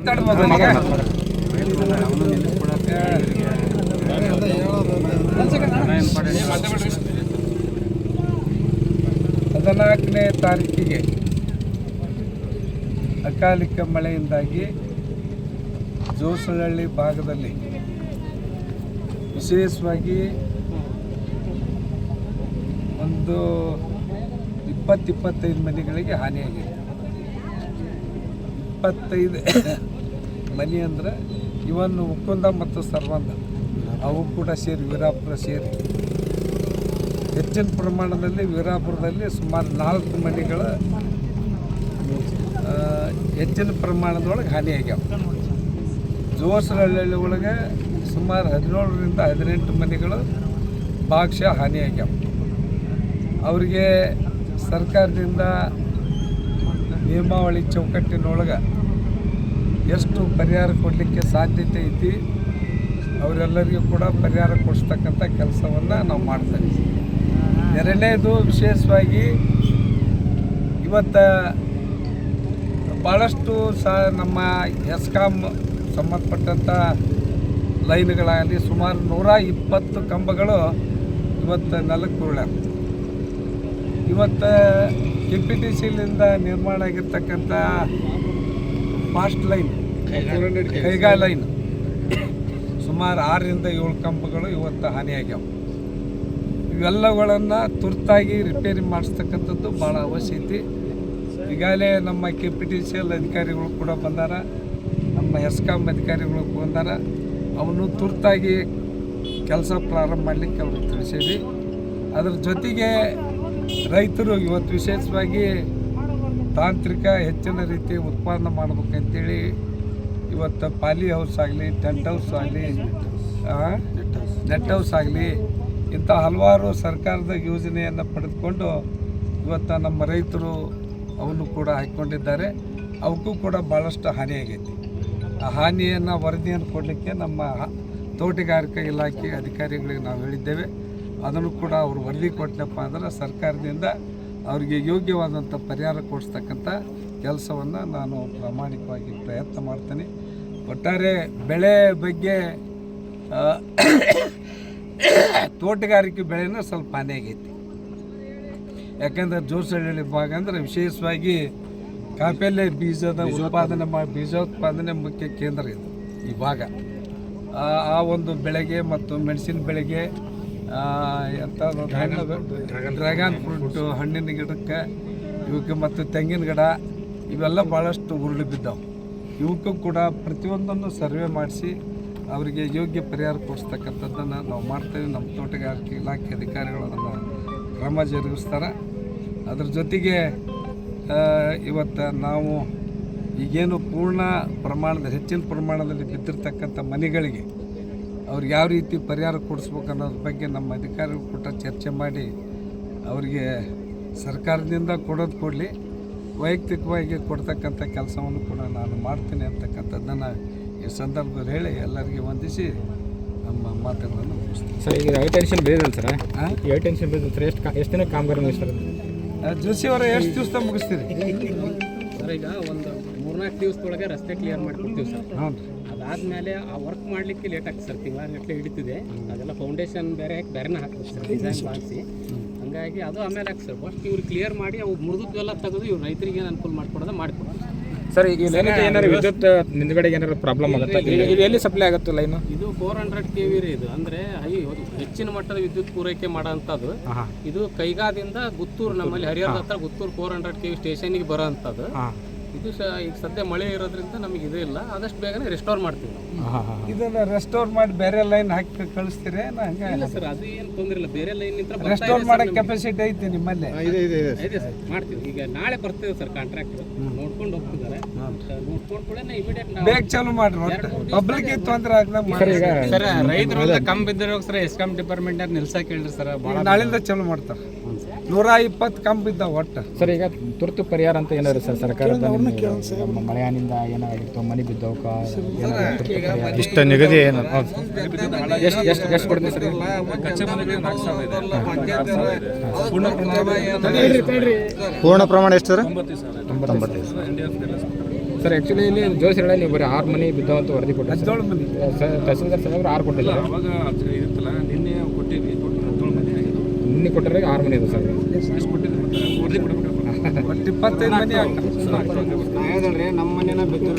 ಮಾತಾಡ್ಬೋದು. ಹದಿನಾಲ್ಕನೇ ತಾರೀಕಿಗೆ ಅಕಾಲಿಕ ಮಳೆಯಿಂದಾಗಿ ಜೋಸಳಹಳ್ಳಿ ಭಾಗದಲ್ಲಿ ವಿಶೇಷವಾಗಿ ಒಂದು 20-25 ಮನೆಗಳಿಗೆ ಹಾನಿಯಾಗಿದೆ. 25 ಮನೆ ಅಂದರೆ ಇವನ್ ಮುಕುಂದ ಮತ್ತು ಸರ್ವಂದ ಅವು ಕೂಡ ಸೇರಿ ವೀರಾಪುರ ಸೇರಿ ಹೆಚ್ಚಿನ ಪ್ರಮಾಣದಲ್ಲಿ ವೀರಾಪುರದಲ್ಲಿ ಸುಮಾರು 4 ಮನೆಗಳ ಹೆಚ್ಚಿನ ಪ್ರಮಾಣದೊಳಗೆ ಹಾನಿಯಾಗ್ಯಾವ. ಜೋಸರಹಳ್ಳಿ ಒಳಗೆ ಸುಮಾರು 17ರಿಂದ 18 ಮನೆಗಳು ಭಾಗಶಃ ಹಾನಿಯಾಗ್ಯಾವ. ಅವರಿಗೆ ಸರ್ಕಾರದಿಂದ ನಿಯಮಾವಳಿ ಚೌಕಟ್ಟಿನೊಳಗೆ ಎಷ್ಟು ಪರಿಹಾರ ಕೊಡಲಿಕ್ಕೆ ಸಾಧ್ಯತೆ ಐತಿ ಅವರೆಲ್ಲರಿಗೂ ಕೂಡ ಪರಿಹಾರ ಕೊಡಿಸ್ತಕ್ಕಂಥ ಕೆಲಸವನ್ನು ನಾವು ಮಾಡ್ತೇವೆ. ಎರಡನೇದು ವಿಶೇಷವಾಗಿ ಇವತ್ತು ಭಾಳಷ್ಟು ನಮ್ಮ ಎಸ್ಕಾಮ್ ಸಂಬಂಧಪಟ್ಟಂಥ ಲೈನ್ಗಳಾಗಲಿ ಸುಮಾರು 120 ಕಂಬಗಳು ಇವತ್ತು ನೆಲಕ್ಕೆ ಉರುಳ್ಯಾವ. ಇವತ್ತು KPTCಲಿಂದ ನಿರ್ಮಾಣ ಆಗಿರ್ತಕ್ಕಂಥ ಫಾಸ್ಟ್ ಲೈನ್ ಕೈಗಾ ಲೈನ್ ಸುಮಾರು 6ರಿಂದ 7 ಕಂಬಗಳು ಇವತ್ತು ಹಾನಿಯಾಗ್ಯಾವ. ಇವೆಲ್ಲಗಳನ್ನು ತುರ್ತಾಗಿ ರಿಪೇರಿ ಮಾಡಿಸ್ತಕ್ಕಂಥದ್ದು ಭಾಳ ಅವಶ್ಯಕತೆ. ಈಗಾಗಲೇ ನಮ್ಮ KPTCL ಅಧಿಕಾರಿಗಳು ಕೂಡ ಬಂದಾರ, ನಮ್ಮ ಎಸ್ಕಾಮ್ ಅಧಿಕಾರಿಗಳು ಬಂದಾರ. ಅವನು ತುರ್ತಾಗಿ ಕೆಲಸ ಪ್ರಾರಂಭ ಮಾಡಲಿಕ್ಕೆ ಅವ್ರಿಗೆ ತಿಳಿಸೀವಿ. ಅದರ ಜೊತೆಗೆ ರೈತರು ಇವತ್ತು ವಿಶೇಷವಾಗಿ ತಾಂತ್ರಿಕ ಹೆಚ್ಚಿನ ರೀತಿ ಉತ್ಪಾದನೆ ಮಾಡ್ಬೇಕಂತೇಳಿ ಇವತ್ತು ಪಾಲಿ ಹೌಸ್ ಆಗಲಿ, ಟೆಂಟ್ ಹೌಸ್ ಆಗಲಿ, ನೆಟ್ ಹೌಸ್ ಆಗಲಿ ಇಂಥ ಹಲವಾರು ಸರ್ಕಾರದ ಯೋಜನೆಯನ್ನು ಪಡೆದುಕೊಂಡು ಇವತ್ತು ನಮ್ಮ ರೈತರು ಅವನ್ನು ಕೂಡ ಹಾಕಿಕೊಂಡಿದ್ದಾರೆ. ಅವಕ್ಕೂ ಕೂಡ ಭಾಳಷ್ಟು ಹಾನಿಯಾಗೈತಿ. ಆ ಹಾನಿಯನ್ನು ವರದಿಯನ್ನು ಕೊಡಲಿಕ್ಕೆ ನಮ್ಮ ತೋಟಗಾರಿಕಾ ಇಲಾಖೆ ಅಧಿಕಾರಿಗಳಿಗೆ ನಾವು ಹೇಳಿದ್ದೇವೆ. ಅದನ್ನು ಕೂಡ ಅವರು ವರದಿ ಕೊಟ್ಟನಪ್ಪ ಅಂದ್ರೆ ಸರ್ಕಾರದಿಂದ ಅವರಿಗೆ ಯೋಗ್ಯವಾದಂಥ ಪರಿಹಾರ ಕೊಡಿಸ್ತಕ್ಕಂಥ ಕೆಲಸವನ್ನು ನಾನು ಪ್ರಾಮಾಣಿಕವಾಗಿ ಪ್ರಯತ್ನ ಮಾಡ್ತೇನೆ. ಒಟ್ಟಾರೆ ಬೆಳೆ ಬಗ್ಗೆ ತೋಟಗಾರಿಕೆ ಬೆಳೆನೂ ಸ್ವಲ್ಪ ಹಾನಿಯಾಗೈತಿ. ಯಾಕಂದ್ರೆ ಜೋಸಹಳ್ಳಿ ಭಾಗ ಅಂದರೆ ವಿಶೇಷವಾಗಿ ಕಾಯಿಪಲ್ಯ ಬೀಜದ ಬೀಜೋತ್ಪಾದನೆ ಮುಖ್ಯ ಕೇಂದ್ರ ಇದು ಈ ಭಾಗ. ಆ ಒಂದು ಬೆಳೆಗೆ ಮತ್ತು ಮೆಣಸಿನ ಬೆಳೆಗೆ ಡ್ರ್ಯಾಗನ್ ಫ್ರೂಟು ಹಣ್ಣಿನ ಗಿಡಕ್ಕೆ ಇವಕ್ಕೆ ಮತ್ತು ತೆಂಗಿನ ಗಿಡ ಇವೆಲ್ಲ ಭಾಳಷ್ಟು ಉರುಳಿ ಬಿದ್ದಾವೆ. ಇವಕ್ಕೂ ಕೂಡ ಪ್ರತಿಯೊಂದನ್ನು ಸರ್ವೆ ಮಾಡಿಸಿ ಅವರಿಗೆ ಯೋಗ್ಯ ಪರಿಹಾರ ಕೊಡಿಸ್ತಕ್ಕಂಥದ್ದನ್ನು ನಾವು ಮಾಡ್ತೇವೆ. ನಮ್ಮ ತೋಟಗಾರಿಕೆ ಇಲಾಖೆ ಅಧಿಕಾರಿಗಳು ಅದನ್ನು ಕ್ರಮ ಜರುಗಿಸ್ತಾರೆ. ಅದ್ರ ಜೊತೆಗೆ ಇವತ್ತು ನಾವು ಈಗೇನು ಪೂರ್ಣ ಪ್ರಮಾಣದ ಹೆಚ್ಚಿನ ಪ್ರಮಾಣದಲ್ಲಿ ಬಿದ್ದಿರ್ತಕ್ಕಂಥ ಮನೆಗಳಿಗೆ ಅವ್ರಿಗೆ ಯಾವ ರೀತಿ ಪರಿಹಾರ ಕೊಡಿಸ್ಬೇಕು ಅನ್ನೋದ್ರ ಬಗ್ಗೆ ನಮ್ಮ ಅಧಿಕಾರಿಗಳು ಕೂಡ ಚರ್ಚೆ ಮಾಡಿ ಅವರಿಗೆ ಸರ್ಕಾರದಿಂದ ಕೊಡೋದು ಕೊಡಲಿ, ವೈಯಕ್ತಿಕವಾಗಿ ಕೊಡ್ತಕ್ಕಂಥ ಕೆಲಸವನ್ನು ಕೂಡ ನಾನು ಮಾಡ್ತೀನಿ ಅಂತಕ್ಕಂಥದ್ದನ್ನು ಈ ಸಂದರ್ಭದಲ್ಲಿ ಹೇಳಿ ಎಲ್ಲರಿಗೆ ವಂದಿಸಿ ನಮ್ಮ ಮಾತುಗಳನ್ನು ಮುಗಿಸ್ತೀನಿ. ಸರ್, ಈಗ ಟೆನ್ಷನ್ ಬೇರೆ ಸರ್, ಟೆನ್ಷನ್ ಬೇರೆ ಸರ್, ಎಷ್ಟು ದಿನ ಕಾಮಗಾರಿ ಮುಗಿಸ್ತಾರೆ ಜೋಶಿ ಅವರ ಎಷ್ಟು ದಿವಸ ಮುಗಿಸ್ತೀರಿ ಸರ್? ಈಗ ಒಂದು 3-4 ದಿವಸದೊಳಗೆ ರಸ್ತೆ ಕ್ಲಿಯರ್ ಮಾಡಿಕೊಡ್ತೀವಿ ಸರ್. ಹೌದು. ಅದಾದಮೇಲೆ ಆ ವರ್ಕ್ ಮಾಡಲಿಕ್ಕೆ ಲೇಟ್ ಆಗ್ತದೆ ಸರ್, ತಿಂಗಳಗಟ್ಟಲೆ ಹಿಡಿತಿದೆ. ಅದೆಲ್ಲ ಫೌಂಡೇಶನ್ ಬೇರೆನೇ ಹಾಕ್ಬೇಕು ಸರ್, ಡಿಸೈನ್ ಮಾಡಿಸಿ. ಹಂಗಾಗಿ ಅದು ಆಮೇಲೆ ಹಾಕಿ ಸರ್. ಫಸ್ಟ್ ಇವ್ರು ಕ್ಲಿಯರ್ ಮಾಡಿ ಅವು ಮುರಿದೆಲ್ಲ ತೆಗೆದು ಇವ್ರು ರೈತರಿಗೆ ಏನು ಅನುಕೂಲ ಮಾಡಿಕೊಡೋದು ಮಾಡಿಕೊಡ್ತೀವಿ ಸರ್. ಈಗ ಏನಾದ್ರು ವಿದ್ಯುತ್ ಹಿಂದ್ಗಡೆಗೆ ಏನಾದ್ರು ಪ್ರಾಬ್ಲಮ್ ಆಗುತ್ತೆ? ಇದು ಎಲ್ಲಿ ಸಪ್ಲೈ ಆಗುತ್ತೆ ಲೈನು? ಇದು 400 kV ಇದು, ಅಂದರೆ ಹೆಚ್ಚಿನ ಮಟ್ಟದ ವಿದ್ಯುತ್ ಪೂರೈಕೆ ಮಾಡೋಂಥದ್ದು. ಇದು ಕೈಗಾದಿಂದ ಗುತ್ತೂರು, ನಮ್ಮಲ್ಲಿ ಹರಿಹರದ ಹತ್ರ ಗುತ್ತೂರು 400 kV ಸ್ಟೇಷನ್ಗೆ ಬರೋ ಅಂಥದ್ದು. ಇದು ಈಗ ಸದ್ಯ ಮಳೆ ಇರೋದ್ರಿಂದ ನಮಗೆ ಇದು ಇಲ್ಲ, ಆದಷ್ಟು ಬೇಗನೆ ರೆಸ್ಟೋರ್ ಮಾಡ್ತೀವಿ ನಾವು. ಇದನ್ನ ರೆಸ್ಟೋರ್ ಮಾಡಿ ಬೇರೆ ಲೈನ್ ಹಾಕಿ ಕಳಿಸ್ತೀರಿ? ಇಲ್ಲ ಸರ್, ಅದು ಏನು ತೊಂದರೆ ಇಲ್ಲ. ಬೇರೆ ಲೈನ್ ನಿಂತ ರೆಸ್ಟೋರ್ ಮಾಡೋ ಕೆಪಾಸಿಟಿ ಐತಿ ನಿಮ್ಮಲ್ಲಿ? ಇದೆ ಸರ್, ಮಾಡ್ತೀವಿ. ಈಗ ನಾಳೆ ಬರ್ತೀವಿ ಸರ್, ಕಾಂಟ್ರಾಕ್ಟ್ ನೋಡ್ಕೊಂಡು ಹೋಗ್ತಿದ್ದಾರೆ. ನೋಡ್ಕೊಂಡು ಕೂಡ ಇಮಿಡಿಯೇಟ್ ಬೇಗ ಚಾಲು ಮಾಡ್ರಿ, ಪಬ್ಲಿಕ್ ತೊಂದರೆ ಆಗದಂಗೆ ಸರ್. ರೈತರು ಕಮ್ಮಿ ಬಿದ್ದಿರೋ ಸರ್ ಎಸ್ಕಾಂ ಡಿಪಾರ್ಟ್ಮೆಂಟ್ ನಿಲ್ಸಕ್ಕೆ ಹೇಳ್ರಿ ಸರ್. ನಾಳಿಂದ ಚಾಲು ಮಾಡ್ತಾರೆ. 120 ಕಂಬ ಬಿದ್ದಾವ ಒಟ್ಟು. ಸರ್, ಈಗ ತುರ್ತು ಪರಿಹಾರ ಅಂತ ಏನಾದ್ರು ಸರ್ ಸರ್ಕಾರದ ಮಳೆ ಹಾನಿಂದ ಏನಾಗಿತ್ತು, ಮನೆ ಬಿದ್ದವಕ್ಕ ಇಷ್ಟ ನಿಗದಿ ಏನು ಎಷ್ಟು ಕೊಡ್ತೀನಿ ಸರ್? ಪೂರ್ಣ ಪ್ರಮಾಣ ಎಷ್ಟು ಸರ್? 95. ಸರ್ ಆ್ಯಕ್ಚುಲಿ ಇಲ್ಲಿ ಜೋಶಿರಳ್ಳಿ ನೀವು ಬರೀ 6 ಮನೆ ಬಿದ್ದಾವ ಅಂತ ವರದಿ ಕೊಟ್ಟಿದ್ದಾರೆ 17 ಮಂದಿ ತಹಸೀಲ್ದಾರ್ ಸಾಹೇಬ್ರು 6 ಕೊಟ್ಟಿದ್ದಾರೆ. ಅವಾಗ ಇರುತ್ತಲ್ಲ ನಿನ್ನೆ ಕೊಟ್ಟಿವಿ 17 ಮಂದಿ ಆಗಿದೆ. ನಿನ್ನೆ ಕೊಟ್ಟರೆ 6 ಮನೆ ಇದೆ ಸರ್. ಎಷ್ಟು ಕೊಟ್ಟಿದ್ರು ಮತ್ತೆ ವರದಿ ಕೊಡಬೇಕು. ಒಟ್ಟು 25 ಮಂದಿ ಆಗ್ತಾರೆ. ನಮ್ಮ ಮನೆನ ಬಿದ್ದು